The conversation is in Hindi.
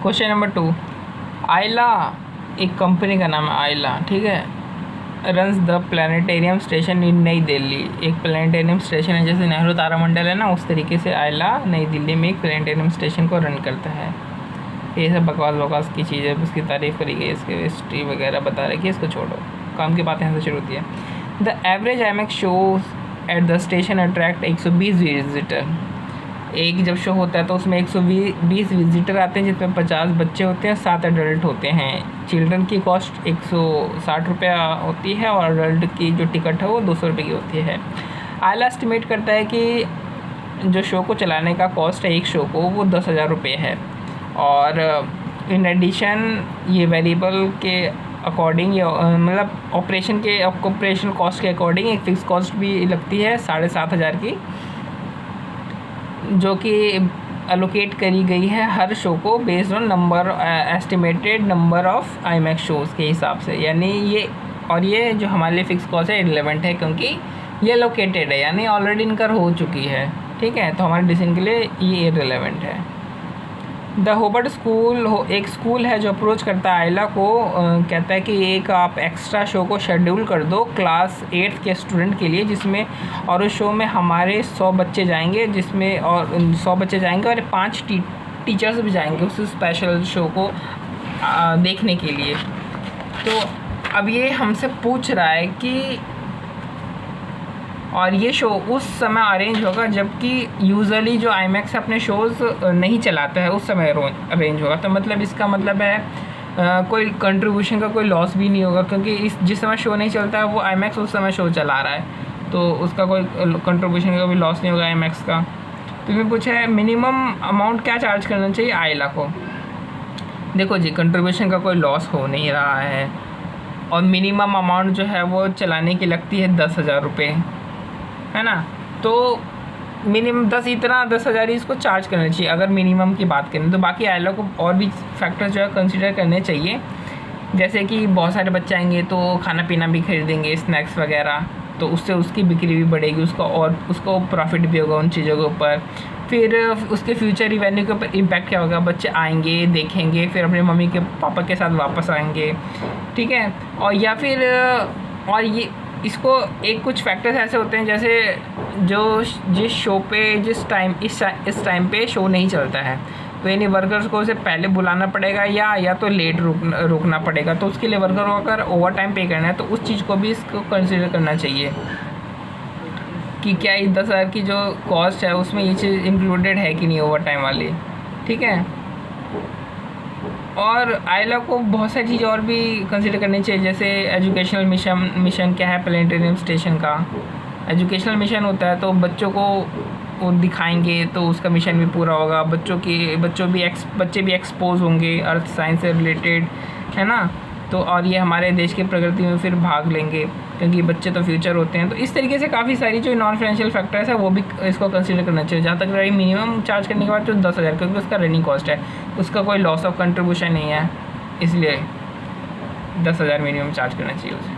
क्वेश्चन नंबर 2, आइला एक कंपनी का नाम है आइला, ठीक है, रन्स द प्लानिटेरियम स्टेशन इन नई दिल्ली। एक प्लानिटेरियम स्टेशन है, जैसे नेहरू तारामंडल है ना, उस तरीके से आइला नई दिल्ली में एक प्लानिटेरियम स्टेशन को रन करता है। ये सब बकवास की चीज़ है, उसकी तारीफ़ करी गई, इसकी हिस्ट्री वगैरह बता रही कि इसको छोड़ो, काम की बातें यहाँ से शुरू होती है। The average IMAX shows at the station attract 120 visitor. एक जब शो होता है तो उसमें 120 विजिटर आते हैं, जिसमें 50 बच्चे होते हैं, 7 एडल्ट होते हैं। चिल्ड्रन की कॉस्ट 160 रुपया होती है और एडल्ट की जो टिकट है वो 200 रुपये की होती है। आइला एस्टिमेट करता है कि जो शो को चलाने का कॉस्ट है एक शो को, वो 10,000 रुपये है। और इन एडिशन ये वेरिएबल के अकॉर्डिंग, मतलब ऑपरेशन कॉस्ट के अकॉर्डिंग एक फ़िक्स कॉस्ट भी लगती है 7,500 की, जो कि एलोकेट करी गई है हर शो को based on estimated number of IMAX shows के हिसाब से। यानी ये जो हमारे लिए फ़िक्स कॉस्ट है इररिलेवेंट है, क्योंकि ये एलोकेटेड है, यानी ऑलरेडी इनकर हो चुकी है, ठीक है, तो हमारे डिसीजन के लिए ये इररिलेवेंट है। द होबर्ट स्कूल एक स्कूल है जो अप्रोच करता है आइला को, कहता है कि एक आप एक्स्ट्रा शो को शेड्यूल कर दो क्लास 8th के स्टूडेंट के लिए, जिसमें और उस शो में हमारे 100 बच्चे जाएंगे, जिसमें और 100 बच्चे जाएंगे और 5 टीचर्स भी जाएंगे उस स्पेशल शो को देखने के लिए। तो अब ये हमसे पूछ रहा है कि और ये शो उस समय अरेंज होगा जबकि यूजुअली जो आईमैक्स अपने शोज़ नहीं चलाता है उस समय अरेंज होगा। तो मतलब इसका मतलब है कोई कंट्रीब्यूशन का कोई लॉस भी नहीं होगा, क्योंकि जिस समय शो नहीं चलता है वो आईमैक्स उस समय शो चला रहा है, तो उसका कोई कंट्रीब्यूशन का भी लॉस नहीं होगा आईमैक्स का। तो मैं पूछा है मिनिमम अमाउंट क्या चार्ज करना चाहिए आइला को। देखो जी, कंट्रीब्यूशन का कोई लॉस हो नहीं रहा है और मिनिमम अमाउंट जो है वो चलाने की लगती है 10,000 रुपये, है ना। तो मिनिमम 10,000 ही इसको चार्ज करना चाहिए अगर मिनिमम की बात करें। तो बाकी आइला को और भी फैक्टर्स जो है कंसीडर करने चाहिए, जैसे कि बहुत सारे बच्चे आएंगे तो खाना पीना भी खरीदेंगे, स्नैक्स वगैरह, तो उससे उसकी बिक्री भी बढ़ेगी, उसको प्रॉफिट भी होगा उन चीज़ों के ऊपर। फिर उसके फ्यूचर रिवेन्यू के ऊपर इम्पैक्ट क्या होगा, बच्चे आएंगे, देखेंगे, फिर अपने मम्मी के पापा के साथ वापस आएंगे, ठीक है। और या फिर और ये इसको एक कुछ फैक्टर्स ऐसे होते हैं, जैसे जिस शो पे इस टाइम पे शो नहीं चलता है, तो यानी वर्कर्स को उसे पहले बुलाना पड़ेगा या तो लेट रुकना पड़ेगा, तो उसके लिए वर्कर को अगर ओवर टाइम पे करना है तो उस चीज़ को भी इसको कंसिडर करना चाहिए कि क्या इस 10,000 की जो कॉस्ट है उसमें ये चीज़ इंक्लूडेड है कि नहीं, ओवर टाइम वाली, ठीक है। और आइला को बहुत सारी चीज़ और भी कंसिडर करनी चाहिए, जैसे एजुकेशनल मिशन क्या है प्लानिटेरियम स्टेशन का। एजुकेशनल मिशन होता है तो बच्चों को वो दिखाएंगे तो उसका मिशन भी पूरा होगा, बच्चे भी एक्सपोज होंगे अर्थ साइंस से रिलेटेड, है ना। तो और ये हमारे देश की प्रगति में फिर भाग लेंगे, क्योंकि बच्चे तो फ्यूचर होते हैं। तो इस तरीके से काफ़ी सारी जो नॉन फाइनेंशियल फैक्टर्स है वो भी इसको कंसीडर करना चाहिए। जहाँ तक रही मिनिमम चार्ज करने के बाद जो 10,000, क्योंकि उसका रनिंग कॉस्ट है, उसका कोई लॉस ऑफ कंट्रीब्यूशन नहीं है, इसलिए 10,000 मिनिमम चार्ज करना चाहिए उसे।